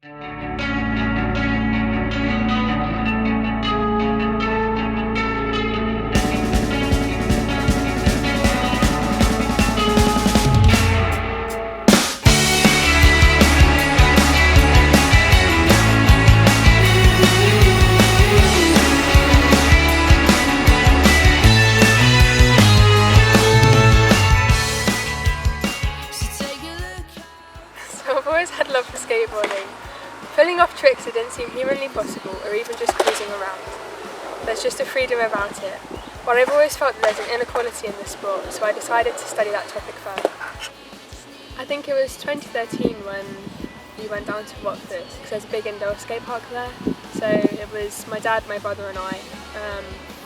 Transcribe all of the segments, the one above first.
So I've always had love for skateboarding. Pulling off tricks that didn't seem humanly possible, or even just cruising around. There's just a freedom about it. But I've always felt that there's an inequality in the sport, so I decided to study that topic further. I think it was 2013 when we went down to Watford, because there's a big indoor skate park there. So it was my dad, my brother and I.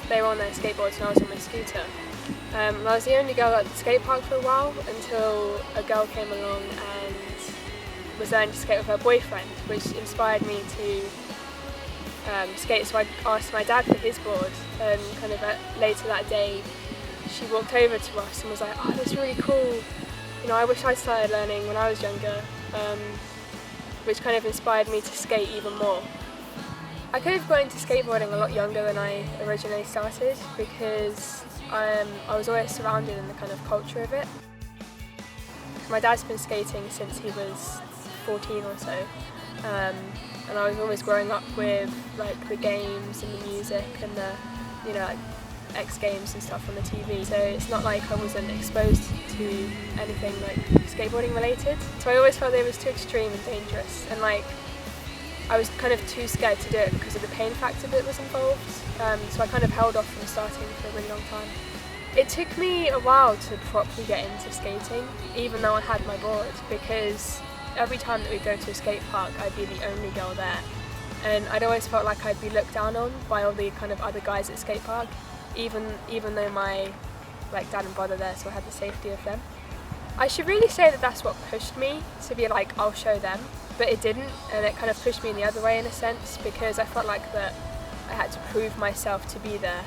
They were on their skateboards and I was on my scooter. I was the only girl at the skate park for a while until a girl came along and was learning to skate with her boyfriend, which inspired me to skate. So I asked my dad for his board, and kind of later that day she walked over to us and was like, "Oh, that's really cool. You know, I wish I'd started learning when I was younger," which kind of inspired me to skate even more. I could have got into skateboarding a lot younger than I originally started, because I was always surrounded in the kind of culture of it. My dad's been skating since he was 14 or so, and I was always growing up with like the games and the music and the, you know, like X Games and stuff on the TV. So it's not like I wasn't exposed to anything like skateboarding related. So I always felt that it was too extreme and dangerous, and like I was kind of too scared to do it because of the pain factor that was involved. So I kind of held off from starting for a really long time. It took me a while to properly get into skating, even though I had my board, because every time that we'd go to a skate park, I'd be the only girl there. And I'd always felt like I'd be looked down on by all the kind of other guys at skate park, even though my dad and brother there, so I had the safety of them. I should really say that that's what pushed me to be like, I'll show them, but it didn't, and it kind of pushed me in the other way in a sense, because I felt like that I had to prove myself to be there.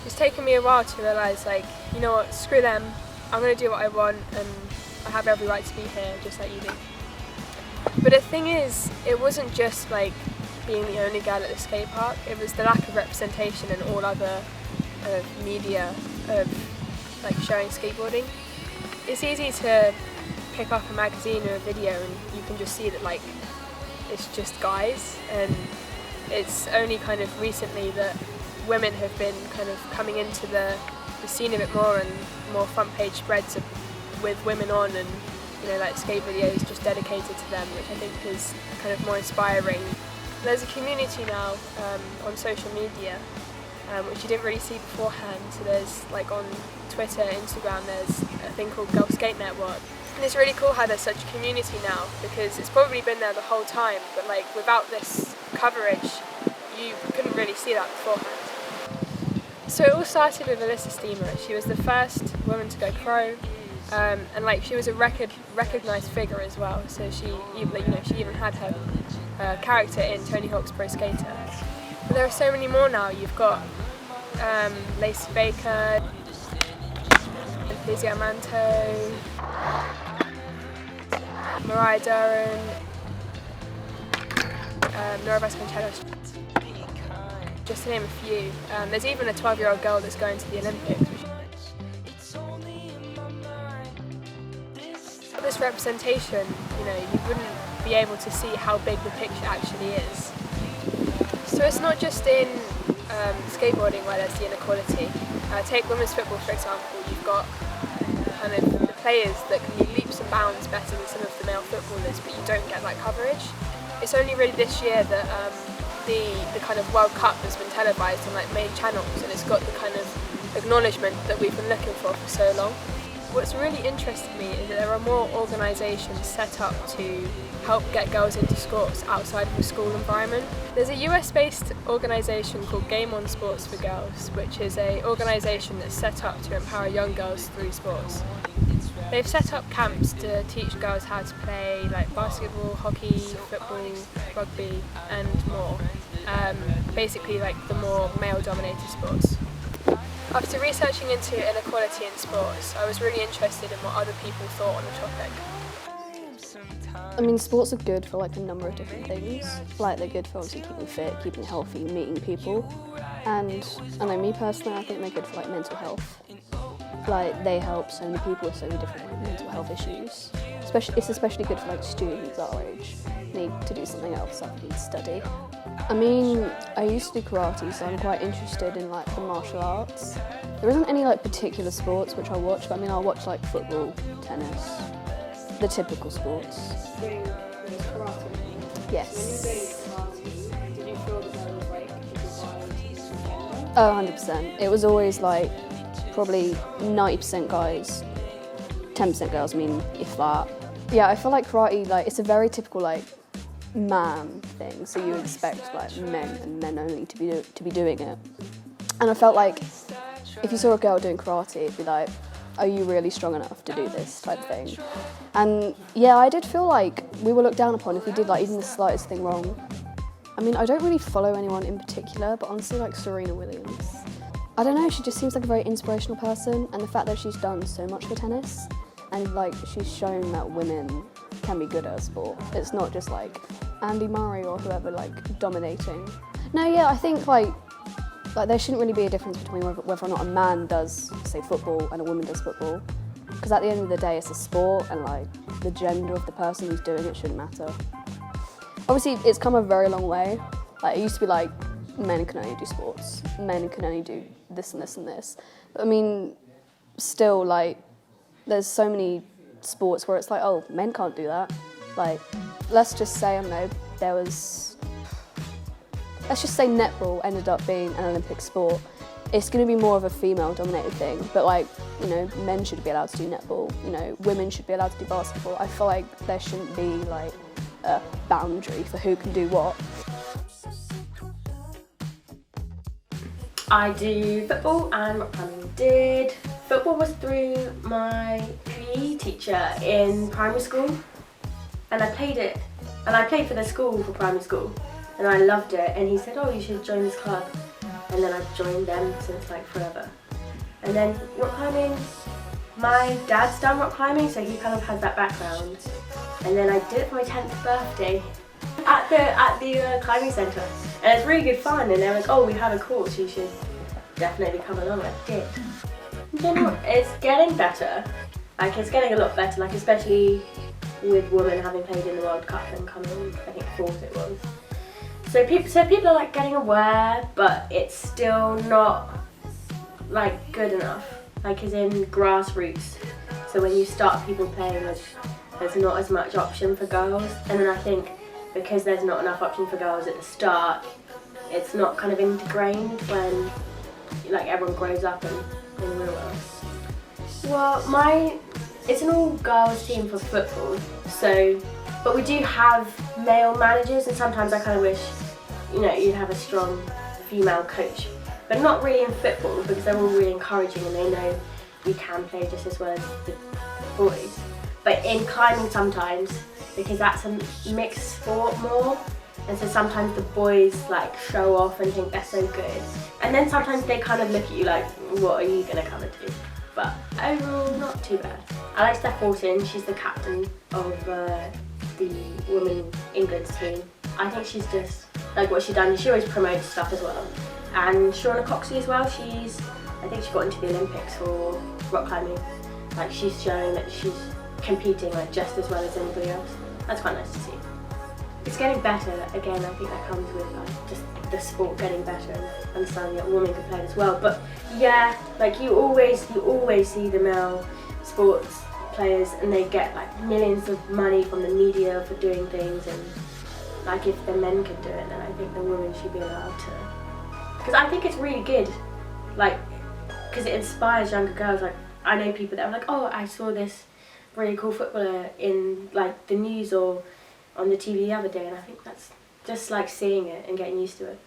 It's taken me a while to realise, like, you know what, screw them, I'm going to do what I want, and I have every right to be here, just like you do. But the thing is, it wasn't just like being the only girl at the skate park, it was the lack of representation in all other media of like showing skateboarding. It's easy to pick up a magazine or a video and you can just see that like it's just guys, and it's only kind of recently that women have been kind of coming into the scene a bit more, and more front page spreads with women on, and you know, like skate videos just dedicated to them, which I think is kind of more inspiring. There's a community now on social media, which you didn't really see beforehand. So there's like on Twitter, Instagram, there's a thing called Girl Skate Network. And it's really cool how there's such a community now, because it's probably been there the whole time, but like without this coverage, you couldn't really see that beforehand. So it all started with Alyssa Steamer. She was the first woman to go pro, and like she was a recognised figure as well. So she even had her character in Tony Hawk's Pro Skater. But there are so many more now. You've got Lacey Baker, Lizzie Armanto, Mariah Duran, Nora Vasconcelos, just to name a few. There's even a 12-year-old girl that's going to the Olympics. This representation, you know, you wouldn't be able to see how big the picture actually is. So it's not just in skateboarding where there's the inequality. Take women's football for example. You've got kind of the players that can be leaps and bounds better than some of the male footballers, but you don't get that coverage. It's only really this year that the kind of World Cup has been televised on like main channels, and it's got the kind of acknowledgement that we've been looking for so long. What's really interested me is that there are more organisations set up to help get girls into sports outside of the school environment. There's a US-based organisation called Game On Sports for Girls, which is an organisation that's set up to empower young girls through sports. They've set up camps to teach girls how to play like basketball, hockey, football, rugby and more. Basically like the more male-dominated sports. After researching into inequality in sports, I was really interested in what other people thought on the topic. I mean, sports are good for like a number of different things. Like they're good for obviously keeping fit, keeping healthy, meeting people. And I know me personally, I think they're good for like mental health. Like they help so many people with so many different like, mental health issues. It's especially good for like students our age, need to do something else other than study. I mean, I used to do karate, so I'm quite interested in like the martial arts. There isn't any like particular sports which I watch, but I mean I'll watch like football, tennis, the typical sports. Yes. Did you feel that there was like Oh, 100%. It was always like probably 90% guys, 10% girls, I mean, if that. Yeah, I feel like karate, like, it's a very typical, like, man thing, so you expect, like, men and men only to be doing it. And I felt like if you saw a girl doing karate, it'd be like, are you really strong enough to do this type thing? And yeah, I did feel like we were looked down upon if we did, like, even the slightest thing wrong. I mean, I don't really follow anyone in particular, but honestly, like Serena Williams. I don't know, she just seems like a very inspirational person, and the fact that she's done so much for tennis, and like she's shown that women can be good at a sport. It's not just like Andy Murray or whoever like dominating. No, yeah, I think like there shouldn't really be a difference between whether or not a man does, say, football and a woman does football, because at the end of the day, it's a sport, and like the gender of the person who's doing it shouldn't matter. Obviously, it's come a very long way. Like it used to be like men can only do sports, men can only do this and this and this. But I mean, still, like, there's so many sports where it's like, oh, men can't do that. Like, let's just say, I don't know, let's just say netball ended up being an Olympic sport. It's going to be more of a female-dominated thing, but like, you know, men should be allowed to do netball, you know, women should be allowed to do basketball. I feel like there shouldn't be like a boundary for who can do what. I do football and rock climbing. Did football was through my PE teacher in primary school, and I played it, and I played for the school for primary school, and I loved it. And he said, "Oh, you should join this club," and then I've joined them since like forever. And then rock climbing, my dad's done rock climbing, so he kind of has that background. And then I did it for my 10th birthday at the climbing centre, and it's really good fun. And they're like, "Oh, we have a course, you should definitely come along." I did. In general, it's getting better. Like it's getting a lot better. Like especially with women having played in the World Cup and coming, I think fourth it was. So people are like getting aware, but it's still not like good enough. Like as in grassroots. So when you start people playing, there's not as much option for girls, and then I think because there's not enough option for girls at the start, it's not kind of ingrained when like everyone grows up in the real world. Well, it's an all-girls team for football, so but we do have male managers, and sometimes I kind of wish, you know, you'd have a strong female coach, but not really in football because they're all really encouraging and they know we can play just as well as the boys. But in climbing sometimes, because that's a mixed sport more, and so sometimes the boys like show off and think they're so good, and then sometimes they kind of look at you like, what are you gonna come and do? But overall, not too bad. I like Steph Houghton. She's the captain of the Women England team. I think she's just like what she's done. She always promotes stuff as well. And Shauna Coxey as well. I think she got into the Olympics for rock climbing. Like she's showing that she's competing like just as well as anybody else. That's quite nice to see. It's getting better again. I think that comes with like just the sport getting better and understanding that women can play as well. But yeah, like you always see the male sports players and they get like millions of money from the media for doing things, and like if the men can do it, then I think the women should be allowed to. Because I think it's really good, like because it inspires younger girls. Like I know people that are like, oh, I saw this really cool footballer in like the news or on the TV the other day, and I think that's just like seeing it and getting used to it.